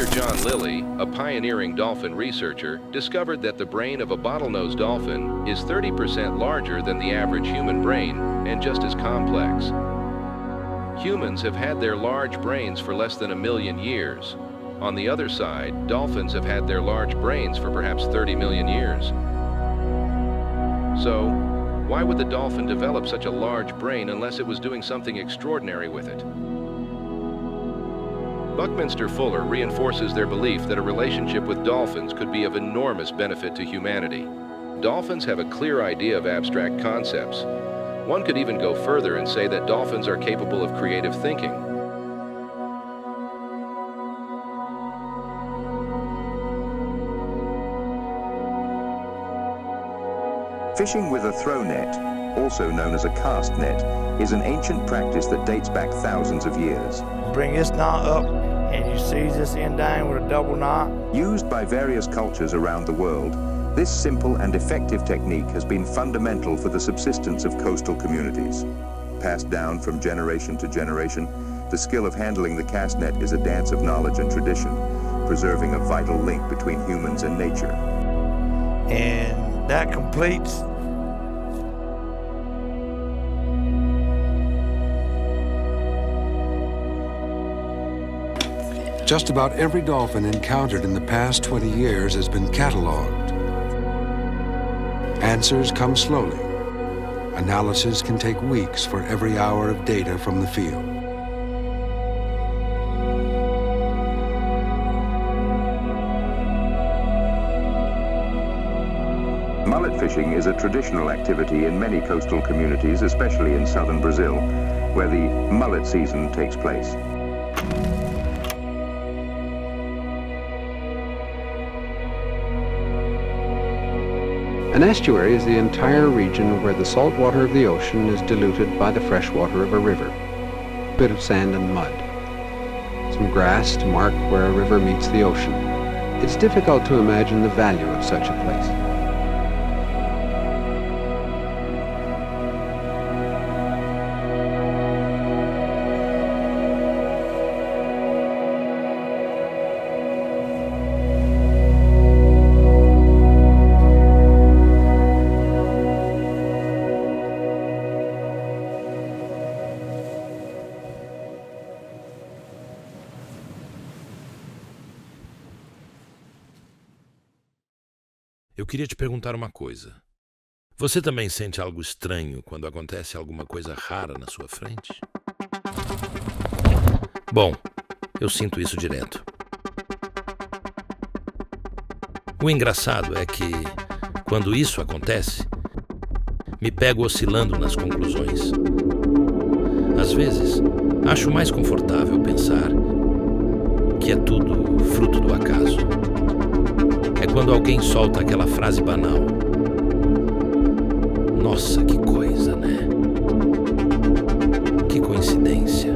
Dr. John Lilly, a pioneering dolphin researcher, discovered that the brain of a bottlenose dolphin is 30% larger than the average human brain and just as complex. Humans have had their large brains for less than 1 million years. On the other side, dolphins have had their large brains for perhaps 30 million years. So, why would the dolphin develop such a large brain unless it was doing something extraordinary with it? Buckminster Fuller reinforces their belief that a relationship with dolphins could be of enormous benefit to humanity. Dolphins have a clear idea of abstract concepts. One could even go further and say that dolphins are capable of creative thinking. Fishing with a throw net, also known as a cast net, is an ancient practice that dates back thousands of years. Bring this knot up and you seize this end down with a double knot. Used by various cultures around the world, this simple and effective technique has been fundamental for the subsistence of coastal communities. Passed down from generation to generation, the skill of handling the cast net is a dance of knowledge and tradition, preserving a vital link between humans and nature. And that completes Just about every dolphin encountered in the past 20 years has been cataloged. Answers come slowly. Analysis can take weeks for every hour of data from the field. Mullet fishing is a traditional activity in many coastal communities, especially in southern Brazil, where the mullet season takes place. An estuary is the entire region where the salt water of the ocean is diluted by the fresh water of a river. A bit of sand and mud. Some grass to mark where a river meets the ocean. It's difficult to imagine the value of such a place. Eu queria te perguntar uma coisa. Você também sente algo estranho quando acontece alguma coisa rara na sua frente? Bom, eu sinto isso direto. O engraçado é que, quando isso acontece, me pego oscilando nas conclusões. Às vezes, acho mais confortável pensar que é tudo fruto do acaso. É quando alguém solta aquela frase banal. Nossa, que coisa, né? Que coincidência.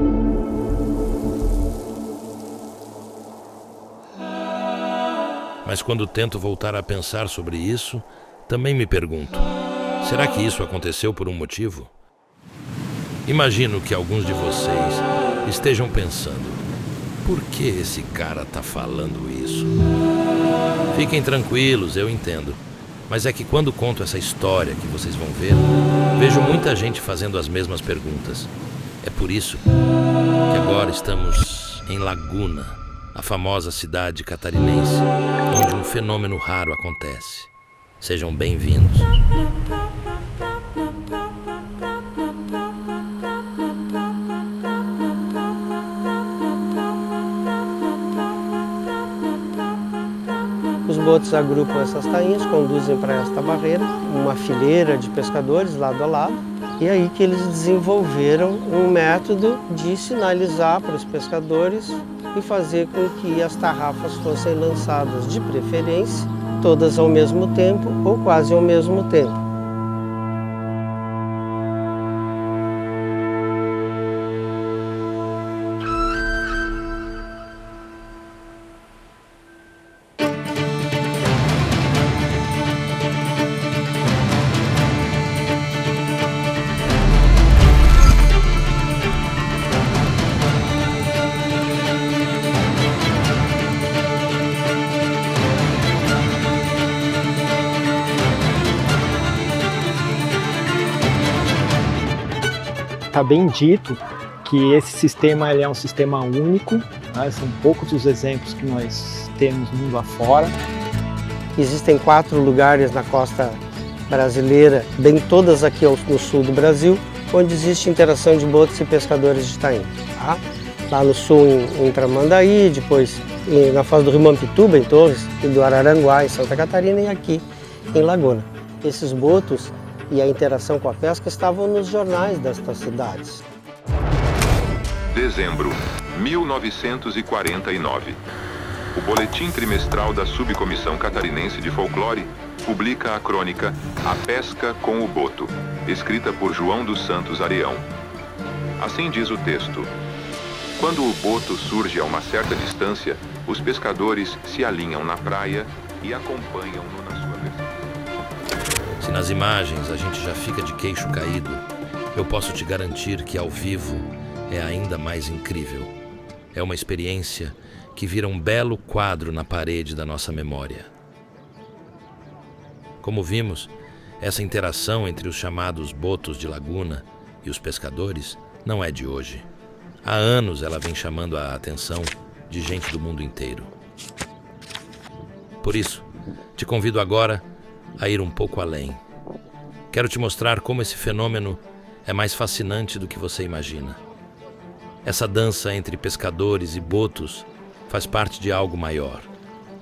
Mas quando tento voltar a pensar sobre isso, também me pergunto: será que isso aconteceu por um motivo? Imagino que alguns de vocês estejam pensando: por que esse cara tá falando isso? Fiquem tranquilos, eu entendo. Mas é que quando conto essa história que vocês vão ver, vejo muita gente fazendo as mesmas perguntas. É por isso que agora estamos em Laguna, a famosa cidade catarinense, onde um fenômeno raro acontece. Sejam bem-vindos. Os botos agrupam essas tainhas, conduzem para esta barreira, uma fileira de pescadores lado a lado, e aí que eles desenvolveram um método de sinalizar para os pescadores e fazer com que as tarrafas fossem lançadas de preferência, todas ao mesmo tempo ou quase ao mesmo tempo. Está bem dito que esse sistema ele é um sistema único, né? São poucos os exemplos que nós temos mundo afora. Existem 4 lugares na costa brasileira, bem todas aqui no sul do Brasil, onde existe interação de botos e pescadores de tainha. Tá? Lá no sul em Tramandaí, depois na foz do Rio Mampituba, em Torres, e do Araranguá, em Santa Catarina, e aqui em Laguna. Esses botos e a interação com a pesca estavam nos jornais destas cidades. Dezembro, 1949. O boletim trimestral da Subcomissão Catarinense de Folclore publica a crônica A Pesca com o Boto, escrita por João dos Santos Areão. Assim diz o texto: quando o boto surge a uma certa distância, os pescadores se alinham na praia e acompanham-no na sua versão. Se nas imagens a gente já fica de queixo caído, eu posso te garantir que ao vivo é ainda mais incrível. É uma experiência que vira um belo quadro na parede da nossa memória. Como vimos, essa interação entre os chamados botos de Laguna e os pescadores não é de hoje. Há anos ela vem chamando a atenção de gente do mundo inteiro. Por isso, te convido agora a ir um pouco além. Quero te mostrar como esse fenômeno é mais fascinante do que você imagina. Essa dança entre pescadores e botos faz parte de algo maior,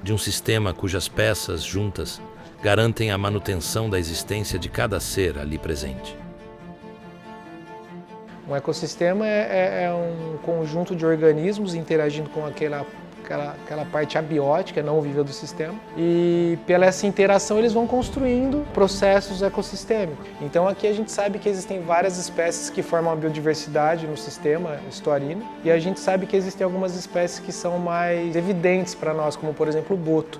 de um sistema cujas peças juntas garantem a manutenção da existência de cada ser ali presente. Um ecossistema é um conjunto de organismos interagindo com aquela parte abiótica, não vívida do sistema. E pela essa interação eles vão construindo processos ecossistêmicos. Então aqui a gente sabe que existem várias espécies que formam a biodiversidade no sistema estuarino. E a gente sabe que existem algumas espécies que são mais evidentes para nós, como por exemplo o boto.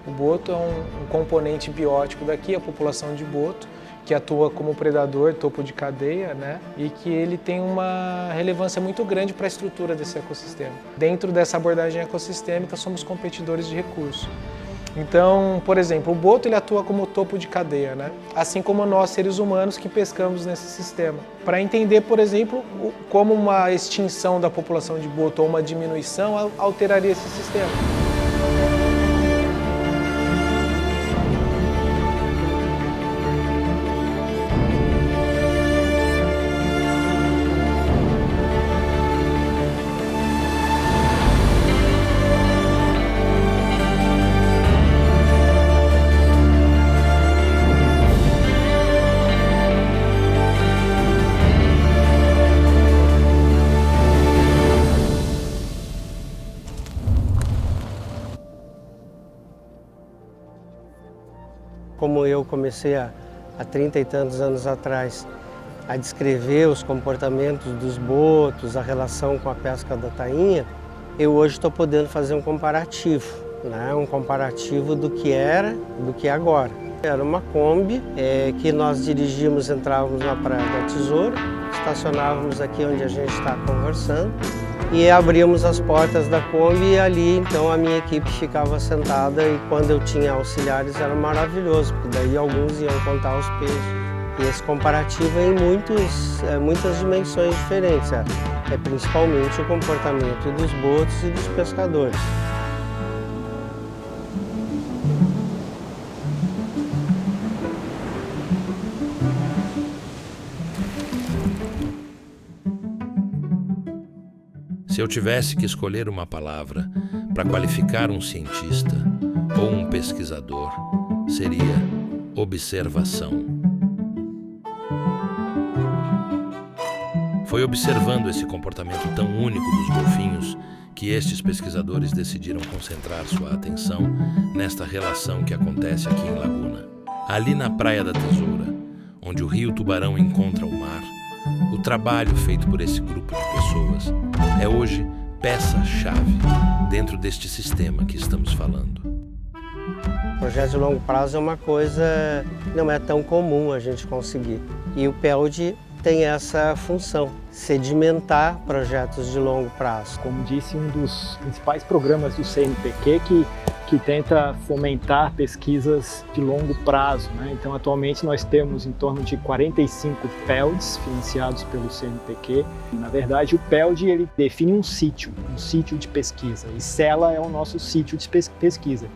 O boto é um componente biótico daqui, a população de boto, que atua como predador, topo de cadeia, né? E que ele tem uma relevância muito grande para a estrutura desse ecossistema. Dentro dessa abordagem ecossistêmica, somos competidores de recursos. Então, por exemplo, o boto ele atua como topo de cadeia, né? Assim como nós, seres humanos, que pescamos nesse sistema. Para entender, por exemplo, como uma extinção da população de boto ou uma diminuição alteraria esse sistema. Como eu comecei a há 30 e tantos anos atrás, a descrever os comportamentos dos botos, a relação com a pesca da tainha, eu hoje estou podendo fazer um comparativo, né? Um comparativo do que era, do que é agora. Era uma Kombi que nós dirigíamos, entrávamos na Praia da Tesoura, estacionávamos aqui onde a gente está conversando e abríamos as portas da Kombi e ali então a minha equipe ficava sentada e quando eu tinha auxiliares era maravilhoso, porque daí alguns iam contar os pesos. E esse comparativo é em muitas dimensões diferentes, é principalmente o comportamento dos botos e dos pescadores. Se eu tivesse que escolher uma palavra para qualificar um cientista ou um pesquisador, seria observação. Foi observando esse comportamento tão único dos golfinhos que estes pesquisadores decidiram concentrar sua atenção nesta relação que acontece aqui em Laguna. Ali na Praia da Tesoura, onde o rio Tubarão encontra o mar, o trabalho feito por esse grupo de pessoas é hoje peça-chave dentro deste sistema que estamos falando. O projeto de longo prazo é uma coisa que não é tão comum a gente conseguir. E o PELD tem essa função, sedimentar projetos de longo prazo. Como disse, um dos principais programas do CNPq que tenta fomentar pesquisas de longo prazo, né? Então, atualmente nós temos em torno de 45 PELDs financiados pelo CNPq. Na verdade, o PELD ele define um sítio de pesquisa, e Sela é o nosso sítio de pesquisa.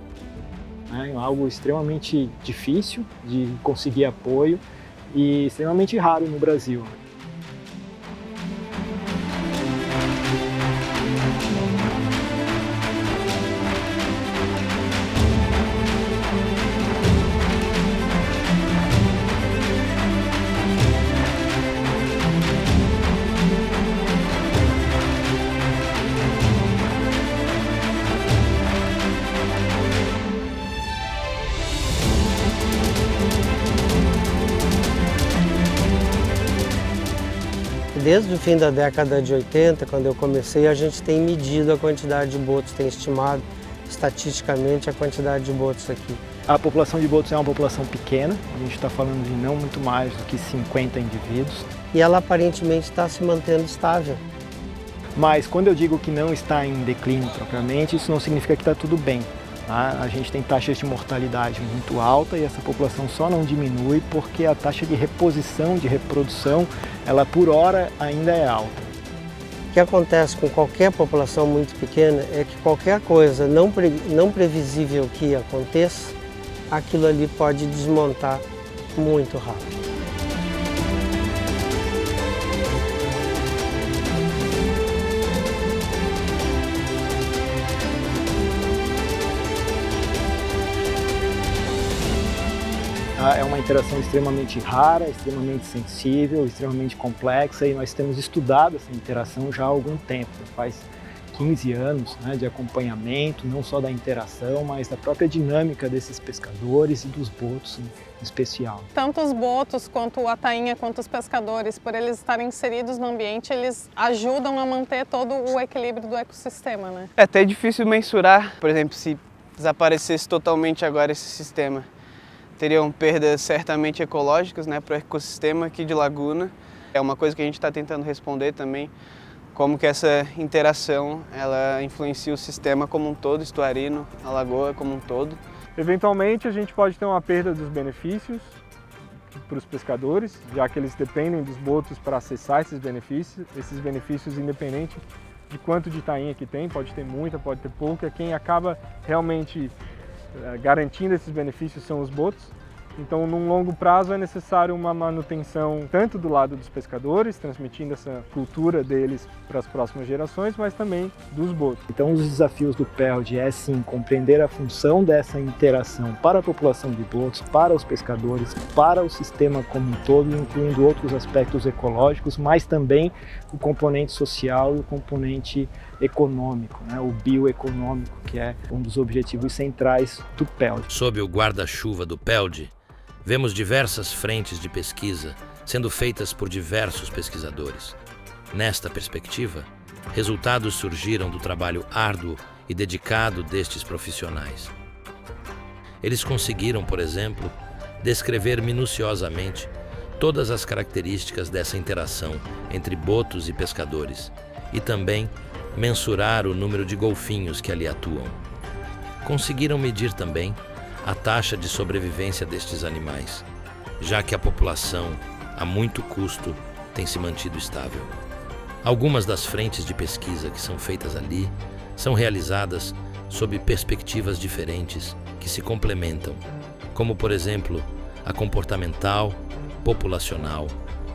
É algo extremamente difícil de conseguir apoio e extremamente raro no Brasil. Desde o fim da década de 80, quando eu comecei, a gente tem medido a quantidade de botos, tem estimado estatisticamente a quantidade de botos aqui. A população de botos é uma população pequena, a gente está falando de não muito mais do que 50 indivíduos. E ela aparentemente está se mantendo estável. Mas quando eu digo que não está em declínio propriamente, isso não significa que está tudo bem. Tá? A gente tem taxas de mortalidade muito alta e essa população só não diminui porque a taxa de reposição, de reprodução, ela por hora ainda é alta. O que acontece com qualquer população muito pequena é que qualquer coisa não previsível que aconteça, aquilo ali pode desmontar muito rápido. É uma interação extremamente rara, extremamente sensível, extremamente complexa e nós temos estudado essa interação já há algum tempo. Faz 15 anos, né, de acompanhamento, não só da interação, mas da própria dinâmica desses pescadores e dos botos em especial. Tanto os botos, quanto a tainha, quanto os pescadores, por eles estarem inseridos no ambiente, eles ajudam a manter todo o equilíbrio do ecossistema, né? É até difícil mensurar, por exemplo, se desaparecesse totalmente agora esse sistema. Teriam perdas certamente ecológicas, né, para o ecossistema aqui de Laguna. É uma coisa que a gente está tentando responder também, como que essa interação ela influencia o sistema como um todo, estuarino, a lagoa como um todo. Eventualmente a gente pode ter uma perda dos benefícios para os pescadores, já que eles dependem dos botos para acessar esses benefícios independente de quanto de tainha que tem, pode ter muita, pode ter pouca, quem acaba realmente garantindo esses benefícios são os botos. Então, num longo prazo é necessário uma manutenção tanto do lado dos pescadores, transmitindo essa cultura deles para as próximas gerações, mas também dos botos. Então, os desafios do PELD é sim compreender a função dessa interação para a população de botos, para os pescadores, para o sistema como um todo, incluindo outros aspectos ecológicos, mas também o componente social e o componente econômico, né, o bioeconômico, que é um dos objetivos centrais do PELD. Sob o guarda-chuva do PELD, Vemos diversas frentes de pesquisa sendo feitas por diversos pesquisadores. Nesta perspectiva, resultados surgiram do trabalho árduo e dedicado destes profissionais. Eles conseguiram, por exemplo, descrever minuciosamente todas as características dessa interação entre botos e pescadores e também mensurar o número de golfinhos que ali atuam. Conseguiram medir também a taxa de sobrevivência destes animais, já que a população, a muito custo, tem se mantido estável. Algumas das frentes de pesquisa que são feitas ali são realizadas sob perspectivas diferentes que se complementam, como, por exemplo, a comportamental, populacional,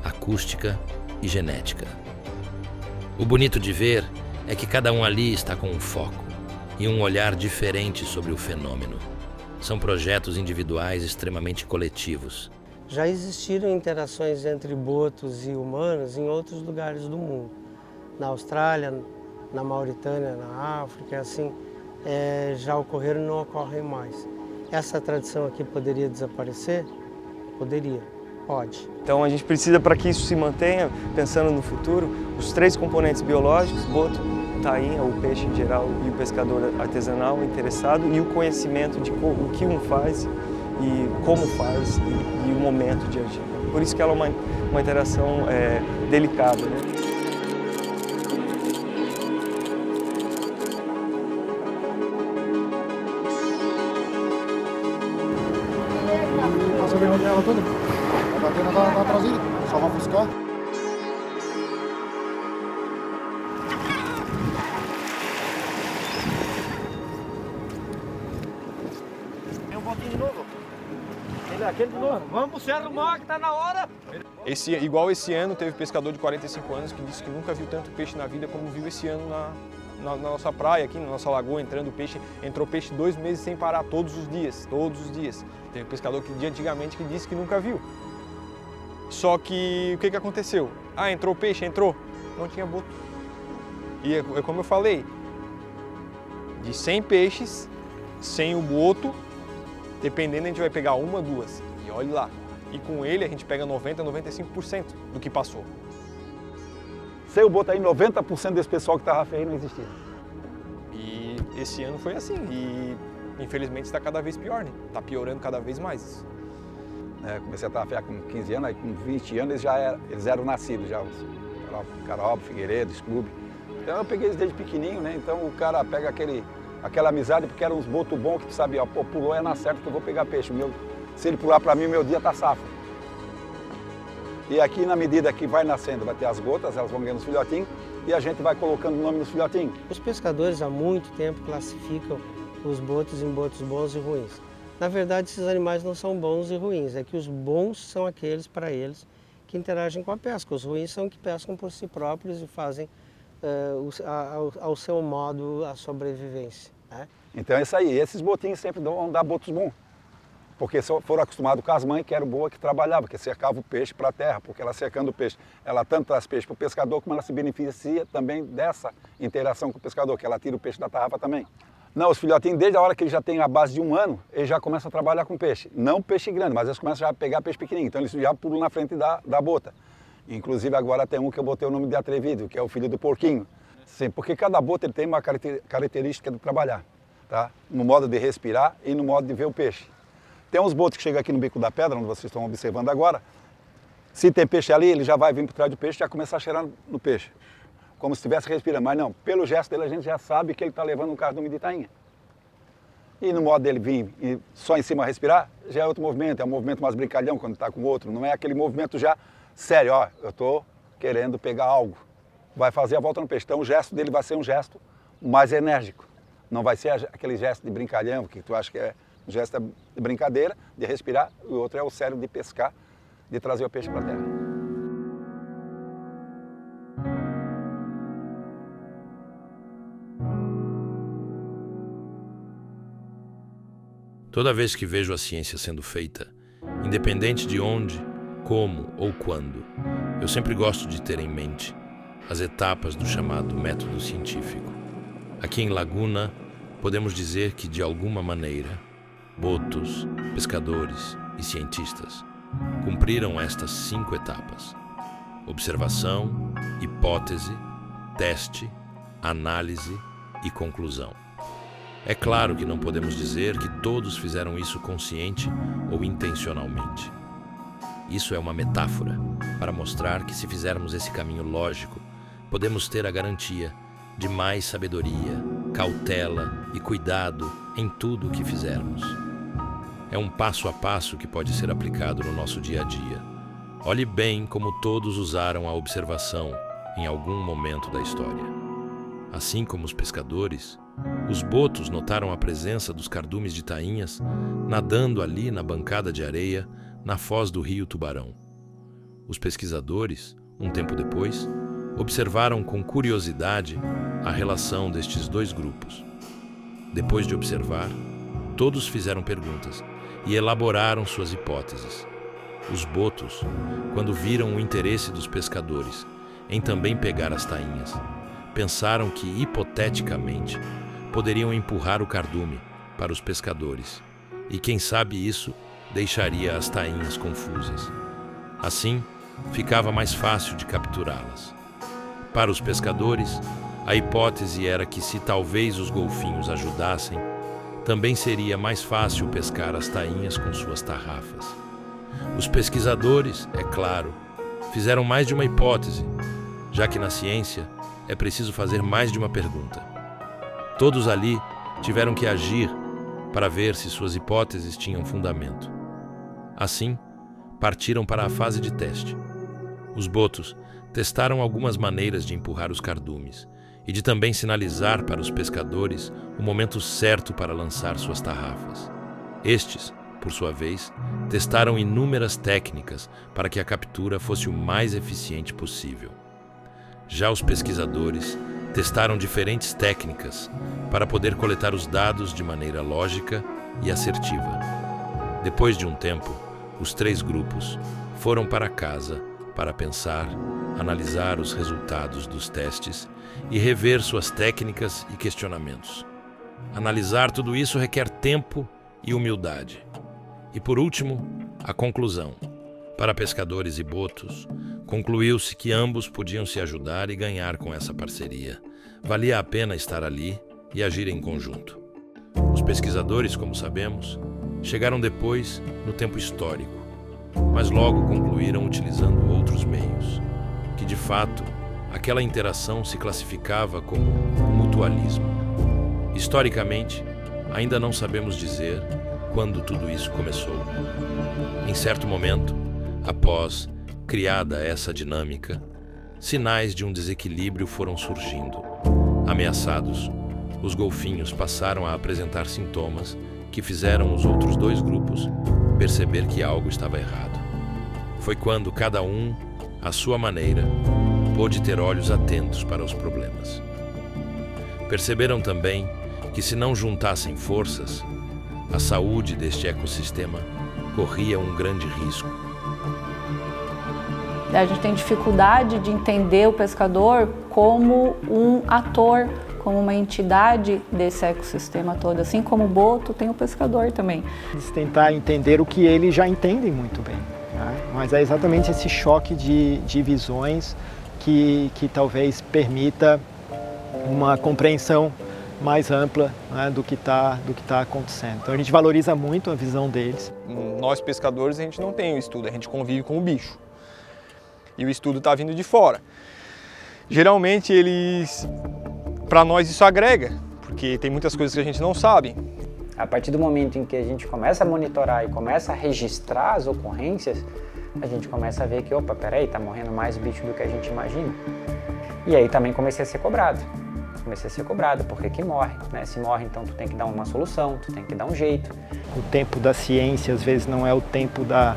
acústica e genética. O bonito de ver é que cada um ali está com um foco e um olhar diferente sobre o fenômeno. São projetos individuais extremamente coletivos. Já existiram interações entre botos e humanos em outros lugares do mundo. Na Austrália, na Mauritânia, na África, assim, já ocorreram e não ocorrem mais. Essa tradição aqui poderia desaparecer? Poderia, pode. Então a gente precisa, para que isso se mantenha, pensando no futuro, os 3 componentes biológicos, boto, tainha, o peixe em geral e o pescador artesanal interessado, e o conhecimento de o que um faz e como faz e o momento de agir. Por isso que ela é uma interação delicada, né? Passa bem ela toda. Vai bater na traseira, só vai ofuscar. Tem um botinho de novo. Aquele de novo. Vamos pro Cerro do Mar que tá na hora. Igual esse ano, teve pescador de 45 anos que disse que nunca viu tanto peixe na vida como viu esse ano na nossa praia, aqui na nossa lagoa, entrando peixe. Entrou peixe 2 meses sem parar, todos os dias, todos os dias. Tem um pescador de antigamente que disse que nunca viu. Só que o que aconteceu? Ah, entrou peixe, entrou. Não tinha boto. E é como eu falei, de 100 peixes, sem o boto, dependendo, a gente vai pegar 1, 2. E olha lá. E com ele a gente pega 90, 95% do que passou. Sem o boto aí, 90% desse pessoal que estava feio não existia. E esse ano foi assim. E infelizmente está cada vez pior, né? Está piorando cada vez mais. Comecei a tarrafear com 15 anos, aí com 20 anos eles eram nascidos já. Caroba, Figueiredo, Scooby. Então eu peguei eles desde pequenininho, né? Então o cara pega aquela amizade, porque eram uns botos bons que tu sabia, pô, pulou é na certa que eu vou pegar peixe. Se ele pular para mim, o meu dia tá safo. E aqui, na medida que vai nascendo, vai ter as gotas, elas vão ganhando os filhotinhos, e a gente vai colocando o nome nos filhotinhos. Os pescadores há muito tempo classificam os botos em botos bons e ruins. Na verdade, esses animais não são bons e ruins, é que os bons são aqueles, para eles, que interagem com a pesca. Os ruins são que pescam por si próprios e fazem ao seu modo a sobrevivência, né? Então é isso aí, esses botinhos sempre vão dar botos bons. Porque foram acostumados com as mães que eram boas, que trabalhavam, que cercavam o peixe para a terra, porque ela cercando o peixe, ela tanto traz peixe para o pescador, como ela se beneficia também dessa interação com o pescador, que ela tira o peixe da tarrafa também. Não, os filhotinhos, desde a hora que eles já têm a base de 1 ano, eles já começam a trabalhar com peixe. Não peixe grande, mas eles começam já a pegar peixe pequenininho, então eles já pulam na frente da bota. Inclusive agora tem um que eu botei o nome de atrevido, que é o filho do porquinho. Sim, porque cada bota ele tem uma característica de trabalhar, tá? No modo de respirar e no modo de ver o peixe. Tem uns botos que chegam aqui no Bico da Pedra, onde vocês estão observando agora. Se tem peixe ali, ele já vai vir por trás do peixe e já começar a cheirar no peixe. Como se estivesse respirando. Mas não, pelo gesto dele a gente já sabe que ele está levando um cardume de tainha. E no modo dele vir só em cima respirar, já é outro movimento. É um movimento mais brincalhão quando está com o outro. Não é aquele movimento já sério, ó, eu estou querendo pegar algo. Vai fazer a volta no peixe. Então o gesto dele vai ser um gesto mais enérgico. Não vai ser aquele gesto de brincalhão que tu acha que é um gesto de brincadeira, de respirar, e o outro é o sério de pescar, de trazer o peixe para a terra. Toda vez que vejo a ciência sendo feita, independente de onde, como ou quando, eu sempre gosto de ter em mente as etapas do chamado método científico. Aqui em Laguna, podemos dizer que, de alguma maneira, botos, pescadores e cientistas cumpriram estas 5 etapas: observação, hipótese, teste, análise e conclusão. É claro que não podemos dizer que todos fizeram isso consciente ou intencionalmente. Isso é uma metáfora para mostrar que, se fizermos esse caminho lógico, podemos ter a garantia de mais sabedoria, cautela e cuidado em tudo o que fizermos. É um passo a passo que pode ser aplicado no nosso dia a dia. Olhe bem como todos usaram a observação em algum momento da história. Assim como os pescadores, os botos notaram a presença dos cardumes de tainhas nadando ali na bancada de areia na foz do rio Tubarão. Os pesquisadores, um tempo depois, observaram com curiosidade a relação destes 2 grupos. Depois de observar, todos fizeram perguntas e elaboraram suas hipóteses. Os botos, quando viram o interesse dos pescadores em também pegar as tainhas, pensaram que, hipoteticamente, poderiam empurrar o cardume para os pescadores, e quem sabe isso deixaria as tainhas confusas. Assim, ficava mais fácil de capturá-las. Para os pescadores, a hipótese era que, se talvez os golfinhos ajudassem, também seria mais fácil pescar as tainhas com suas tarrafas. Os pesquisadores, é claro, fizeram mais de uma hipótese, já que na ciência é preciso fazer mais de uma pergunta. Todos ali tiveram que agir para ver se suas hipóteses tinham fundamento. Assim, partiram para a fase de teste. Os botos testaram algumas maneiras de empurrar os cardumes e de também sinalizar para os pescadores o momento certo para lançar suas tarrafas. Estes, por sua vez, testaram inúmeras técnicas para que a captura fosse o mais eficiente possível. Já os pesquisadores testaram diferentes técnicas para poder coletar os dados de maneira lógica e assertiva. Depois de um tempo, os 3 grupos foram para casa para pensar, analisar os resultados dos testes e rever suas técnicas e questionamentos. Analisar tudo isso requer tempo e humildade. E por último, a conclusão. Para pescadores e botos, concluiu-se que ambos podiam se ajudar e ganhar com essa parceria. Valia a pena estar ali e agir em conjunto. Os pesquisadores, como sabemos, chegaram depois no tempo histórico, mas logo concluíram utilizando outros meios, que de fato aquela interação se classificava como mutualismo. Historicamente, ainda não sabemos dizer quando tudo isso começou. Em certo momento, após criada essa dinâmica, sinais de um desequilíbrio foram surgindo. Ameaçados, os golfinhos passaram a apresentar sintomas que fizeram os outros 2 grupos perceber que algo estava errado. Foi quando cada um, à sua maneira, pôde ter olhos atentos para os problemas. Perceberam também que, se não juntassem forças, a saúde deste ecossistema corria um grande risco. A gente tem dificuldade de entender o pescador como um ator, como uma entidade desse ecossistema todo, assim como o boto tem o pescador também. Eles tentar entender o que eles já entendem muito bem, né? Mas é exatamente esse choque de visões que talvez permita uma compreensão mais ampla, né, do que tá acontecendo. Então a gente valoriza muito a visão deles. Nós pescadores, a gente não tem o estudo, a gente convive com o bicho. E o estudo está vindo de fora. Geralmente para nós isso agrega, porque tem muitas coisas que a gente não sabe. A partir do momento em que a gente começa a monitorar e começa a registrar as ocorrências, a gente começa a ver que, opa, peraí, tá morrendo mais bicho do que a gente imagina. E aí também comecei a ser cobrado. Porque que morre, né? Se morre, então tu tem que dar uma solução, tu tem que dar um jeito. O tempo da ciência, às vezes, não é o tempo da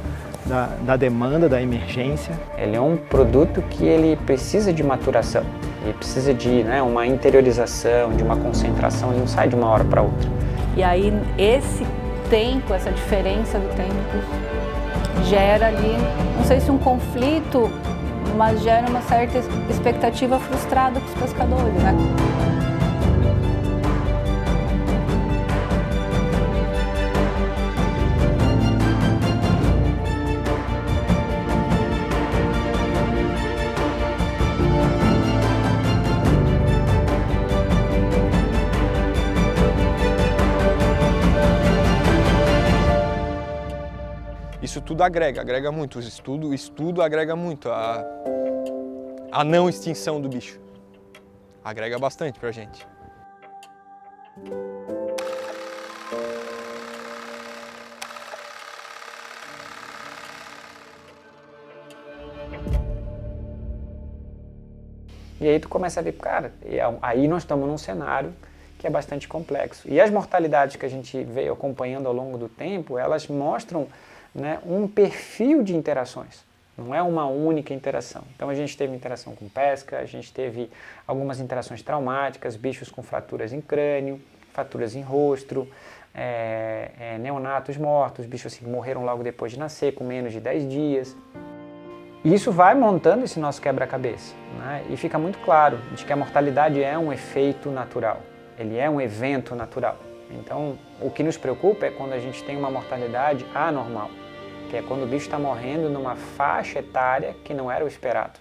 demanda, da emergência. Ele é um produto que ele precisa de maturação, ele precisa de, né, uma interiorização, de uma concentração, ele não sai de uma hora para outra. E aí esse tempo, essa diferença do tempo gera ali, não sei se um conflito, mas gera uma certa expectativa frustrada para os pescadores, né? isso tudo agrega muito. O estudo agrega muito a não extinção do bicho. Agrega bastante pra gente. E aí tu começa a ver, cara, aí nós estamos num cenário que é bastante complexo. E as mortalidades que a gente veio acompanhando ao longo do tempo, elas mostram, né, um perfil de interações. Não é uma única interação. Então a gente teve interação com pesca, a gente teve algumas interações traumáticas, bichos com fraturas em crânio, fraturas em rosto, neonatos mortos, bichos assim, que morreram logo depois de nascer, com menos de 10 dias. E isso vai montando esse nosso quebra-cabeça, né? E fica muito claro de que a mortalidade é um efeito natural, ele é um evento natural. Então, o que nos preocupa é quando a gente tem uma mortalidade anormal, que é quando o bicho está morrendo numa faixa etária que não era o esperado.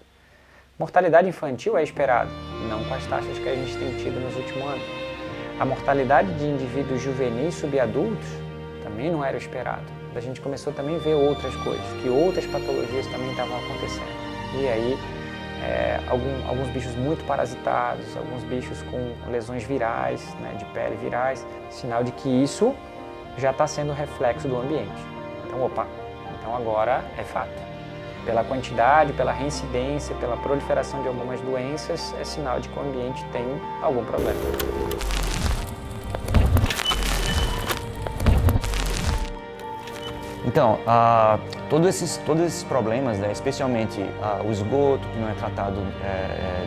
Mortalidade infantil é esperado, não com as taxas que a gente tem tido nos últimos anos. A mortalidade de indivíduos juvenis subadultos também não era o esperado. A gente começou também a ver outras coisas, que outras patologias também estavam acontecendo. E aí, alguns bichos muito parasitados, alguns bichos com lesões virais, né, de pele virais, sinal de que isso já está sendo reflexo do ambiente. Então, então agora é fato. Pela quantidade, pela reincidência, pela proliferação de algumas doenças, é sinal de que o ambiente tem algum problema. Então, todos esses problemas, né, especialmente o esgoto que não é tratado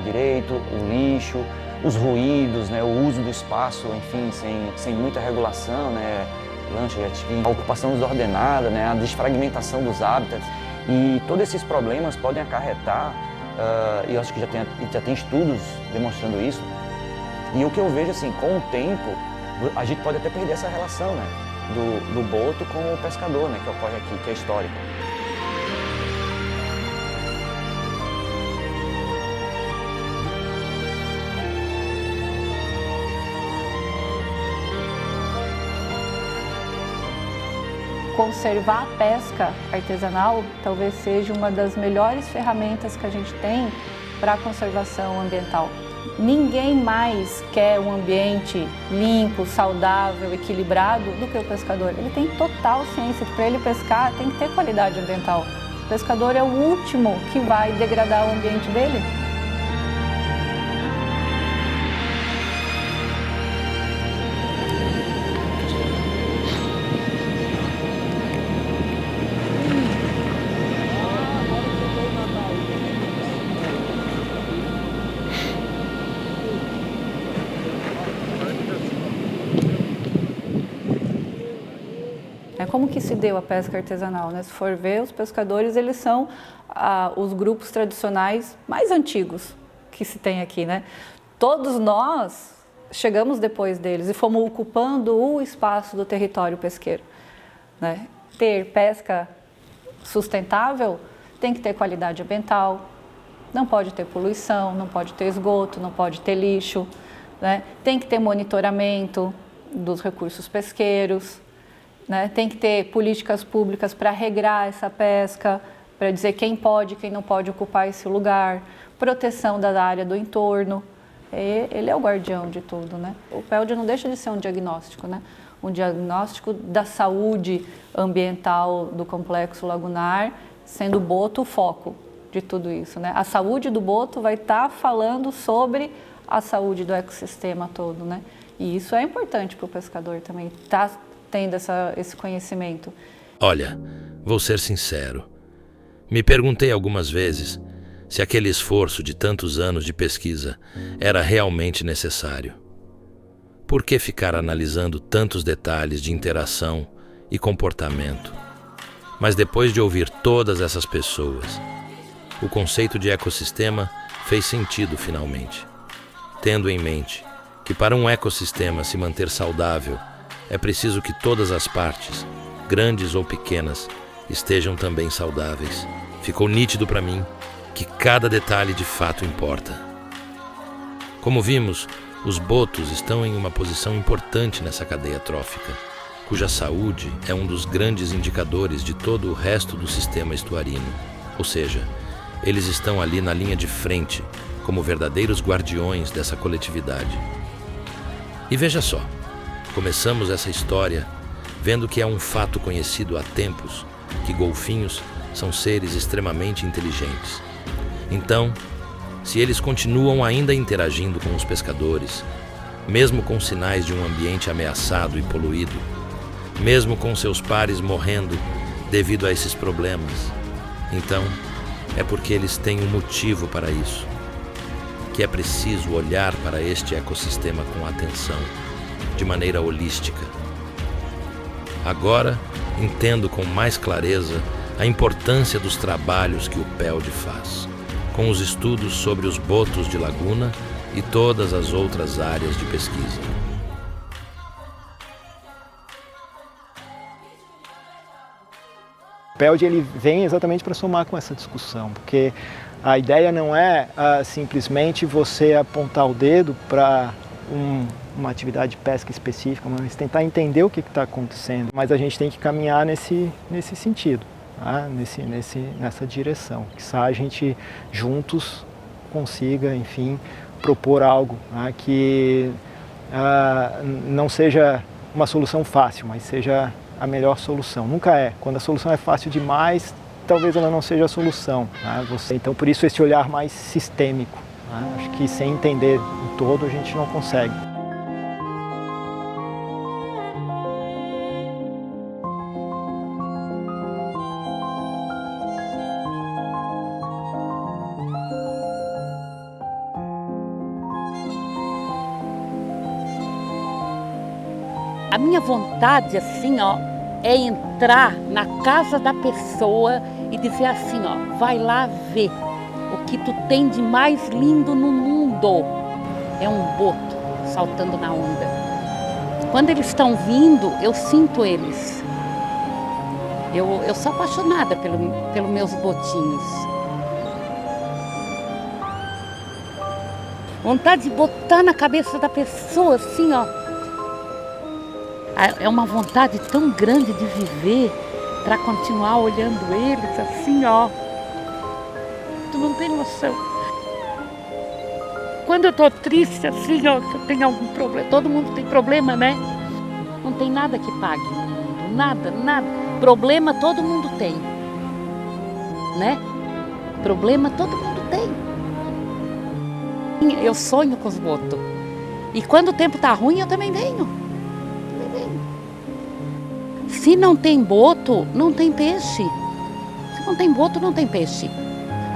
direito, o lixo, os ruídos, né, o uso do espaço, enfim, sem muita regulação, né, lancha, a ocupação desordenada, né, a desfragmentação dos hábitats, e todos esses problemas podem acarretar, e eu acho que já tem estudos demonstrando isso, e o que eu vejo assim, com o tempo, a gente pode até perder essa relação, né? Do boto com o pescador, né, que ocorre aqui, que é histórico. Conservar a pesca artesanal talvez seja uma das melhores ferramentas que a gente tem para a conservação ambiental. Ninguém mais quer um ambiente limpo, saudável, equilibrado do que o pescador. Ele tem total ciência que para ele pescar tem que ter qualidade ambiental. O pescador é o último que vai degradar o ambiente dele. Como que se deu a pesca artesanal, né? Se for ver, os pescadores, eles são os grupos tradicionais mais antigos que se tem aqui, né? Todos nós chegamos depois deles e fomos ocupando o espaço do território pesqueiro, né? Ter pesca sustentável tem que ter qualidade ambiental, não pode ter poluição, não pode ter esgoto, não pode ter lixo, né? Tem que ter monitoramento dos recursos pesqueiros, né? Tem que ter políticas públicas para regrar essa pesca, para dizer quem pode e quem não pode ocupar esse lugar, proteção da área do entorno. Ele é o guardião de tudo, né? O PELD não deixa de ser um diagnóstico, né? Um diagnóstico da saúde ambiental do complexo lagunar, sendo o boto o foco de tudo isso, né? A saúde do boto vai estar falando sobre a saúde do ecossistema todo, né? E isso é importante para o pescador também, tendo esse conhecimento. Olha, vou ser sincero. Me perguntei algumas vezes se aquele esforço de tantos anos de pesquisa era realmente necessário. Por que ficar analisando tantos detalhes de interação e comportamento? Mas depois de ouvir todas essas pessoas, o conceito de ecossistema fez sentido finalmente. Tendo em mente que para um ecossistema se manter saudável, é preciso que todas as partes, grandes ou pequenas, estejam também saudáveis. Ficou nítido para mim que cada detalhe de fato importa. Como vimos, os botos estão em uma posição importante nessa cadeia trófica. cuja saúde é um dos grandes indicadores de todo o resto do sistema estuarino. Ou seja, eles estão ali na linha de frente, como verdadeiros guardiões dessa coletividade. E veja só, começamos essa história vendo que é um fato conhecido há tempos que golfinhos são seres extremamente inteligentes. Então, se eles continuam ainda interagindo com os pescadores, mesmo com sinais de um ambiente ameaçado e poluído, mesmo com seus pares morrendo devido a esses problemas, então é porque eles têm um motivo para isso, que é preciso olhar para este ecossistema com atenção, de maneira holística. Agora, entendo com mais clareza a importância dos trabalhos que o PELD faz, com os estudos sobre os botos de laguna e todas as outras áreas de pesquisa. O PELD ele vem exatamente para somar com essa discussão, porque a ideia não é simplesmente você apontar o dedo para uma atividade de pesca específica, mas tentar entender o que está acontecendo. Mas a gente tem que caminhar nesse sentido, tá? Nessa direção. Que a gente juntos consiga, enfim, propor algo, tá? Que não seja uma solução fácil, mas seja a melhor solução. Nunca é. Quando a solução é fácil demais, talvez ela não seja a solução. Tá? Então, por isso, esse olhar mais sistêmico. Tá? Acho que sem entender o todo, a gente não consegue. A minha vontade, assim, ó, é entrar na casa da pessoa e dizer assim, ó, vai lá ver o que tu tem de mais lindo no mundo. É um boto saltando na onda. Quando eles estão vindo, eu sinto eles. Eu sou apaixonada pelos meus botinhos. Vontade de botar na cabeça da pessoa, assim, ó. É uma vontade tão grande de viver para continuar olhando eles assim, ó. Tu não tem noção. Quando eu tô triste assim, ó, que eu tenho algum problema, todo mundo tem problema, né? Não tem nada que pague no mundo, nada, nada. Problema todo mundo tem, né? Problema todo mundo tem. Eu sonho com os botos. E quando o tempo tá ruim, eu também venho. Se não tem boto, não tem peixe. Se não tem boto, não tem peixe.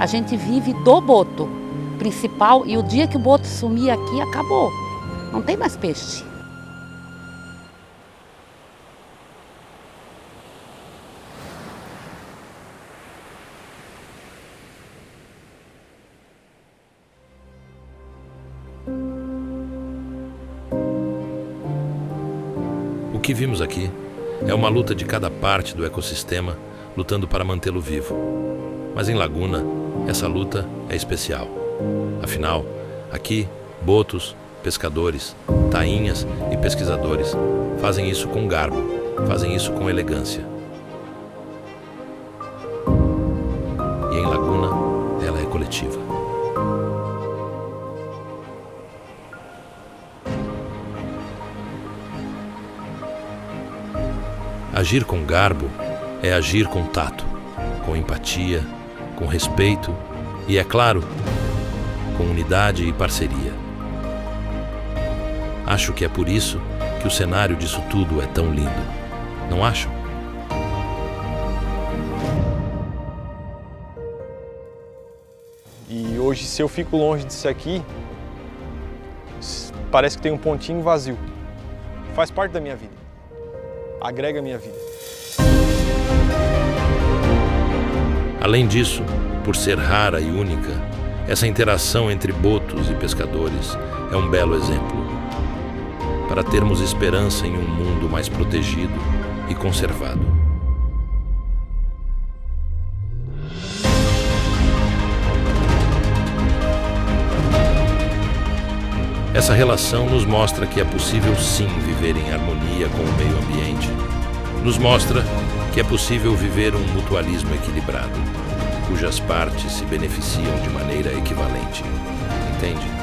A gente vive do boto principal e o dia que o boto sumir aqui, acabou. Não tem mais peixe. O que vimos aqui é uma luta de cada parte do ecossistema lutando para mantê-lo vivo. Mas em Laguna, essa luta é especial. Afinal, aqui, botos, pescadores, tainhas e pesquisadores fazem isso com garbo, fazem isso com elegância. E em Laguna, ela é coletiva. Agir com garbo é agir com tato, com empatia, com respeito e, é claro, com unidade e parceria. Acho que é por isso que o cenário disso tudo é tão lindo. Não acham? E hoje, se eu fico longe disso aqui, parece que tem um pontinho vazio. Faz parte da minha vida. Agrega a minha vida. Além disso, por ser rara e única, essa interação entre botos e pescadores é um belo exemplo para termos esperança em um mundo mais protegido e conservado. Essa relação nos mostra que é possível sim viver em harmonia com o meio ambiente nos mostra que é possível viver um mutualismo equilibrado, cujas partes se beneficiam de maneira equivalente. Entende?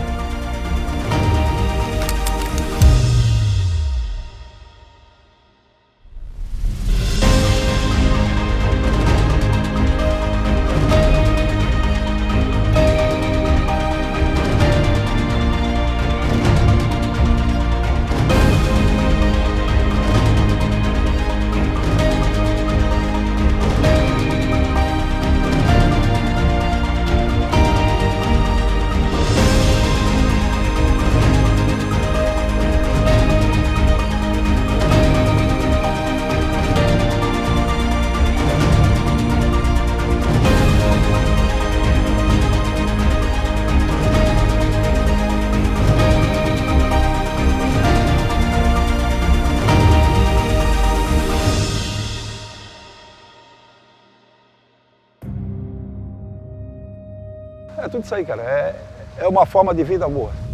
É tudo isso aí, cara. É uma forma de vida boa.